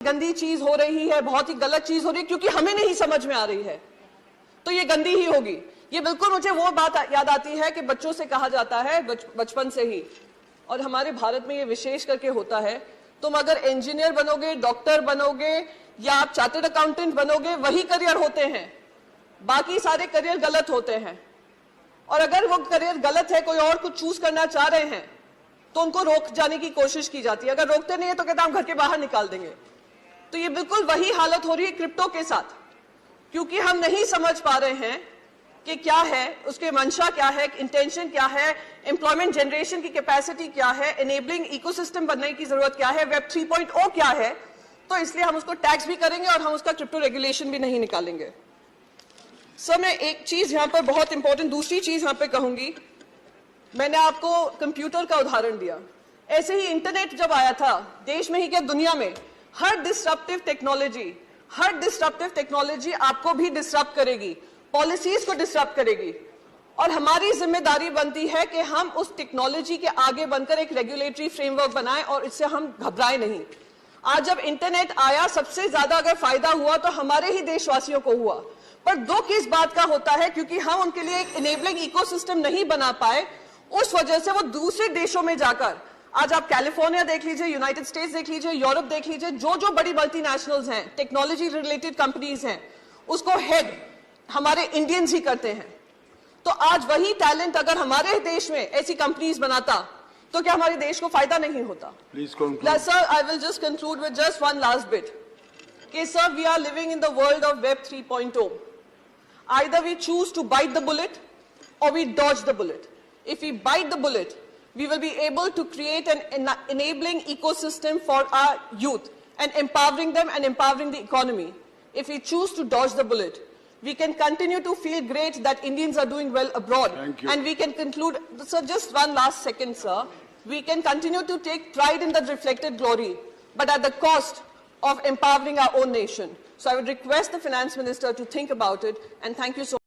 गंदी चीज हो रही है, बहुत ही गलत चीज हो रही है, क्योंकि हमें नहीं समझ में आ रही है, तो ये गंदी ही होगी। ये बिल्कुल मुझे वो बात याद आती है कि बच्चों से कहा जाता है बचपन से ही, और हमारे भारत में ये विशेष करके होता है, तुम अगर इंजीनियर बनोगे, डॉक्टर बनोगे या आप चार्टर्ड अकाउंटेंट बनोगे, वही करियर होते हैं, बाकी सारे करियर गलत होते हैं। और अगर वो करियर गलत है, कोई और कुछ चूज करना चाह रहे हैं, तो उनको रोक जाने की कोशिश की जाती है। अगर रोकते नहीं है तो कहते हैं हम घर के बाहर निकाल देंगे। तो ये बिल्कुल वही हालत हो रही है क्रिप्टो के साथ, क्योंकि हम नहीं समझ पा रहे हैं कि क्या है उसके मंशा, क्या है इंटेंशन, क्या है एम्प्लॉयमेंट जनरेशन की कैपेसिटी, क्या है एनेबलिंग इकोसिस्टम बनने की जरूरत, क्या है वेब 3.0 क्या है। तो इसलिए हम उसको टैक्स भी करेंगे और हम उसका क्रिप्टो रेगुलेशन भी नहीं निकालेंगे। सर, मैं एक चीज यहां पर बहुत इंपॉर्टेंट दूसरी चीज यहां पर कहूंगी। मैंने आपको कंप्यूटर का उदाहरण दिया, ऐसे ही इंटरनेट जब आया था, देश में ही क्या दुनिया में, हर डिस्ट्रप्टिव टेक्नोलॉजी आपको भी डिस्टर्ब करेगी, पॉलिसीज को डिस्टर्ब करेगी, और हमारी जिम्मेदारी बनती है कि हम उस टेक्नोलॉजी के आगे बनकर एक रेगुलेटरी फ्रेमवर्क बनाएं और इससे हम घबराएं नहीं। आज जब इंटरनेट आया, सबसे ज्यादा अगर फायदा हुआ तो हमारे ही देशवासियों को हुआ, पर दुख इस बात का होता है क्योंकि हम उनके लिए एक इनेबलिंग इकोसिस्टम नहीं बना पाए, उस वजह से वो दूसरे देशों में जाकर, आज आप कैलिफोर्निया देख लीजिए, यूनाइटेड स्टेट्स देख लीजिए, यूरोप देख लीजिए, जो बड़ी मल्टीनेशनल्स हैं, टेक्नोलॉजी रिलेटेड कंपनीज हैं, उसको हेड हमारे इंडियंस ही करते हैं। तो आज वही टैलेंट अगर हमारे देश में ऐसी कंपनीज बनाता तो क्या हमारे देश को फायदा नहीं होता? Sir, I will just conclude with just one last bit कि sir, we are living in the world of web 3.0. Either we choose to bite the bullet or we dodge the bullet. If we bite the bullet, we will be able to create an enabling ecosystem for our youth and empowering them and empowering the economy. If we choose to dodge the bullet, we can continue to feel great that Indians are doing well abroad. And we can conclude, sir, just one last second, sir. We can continue to take pride in the reflected glory, but at the cost of empowering our own nation. So I would request the Finance Minister to think about it, and thank you so much.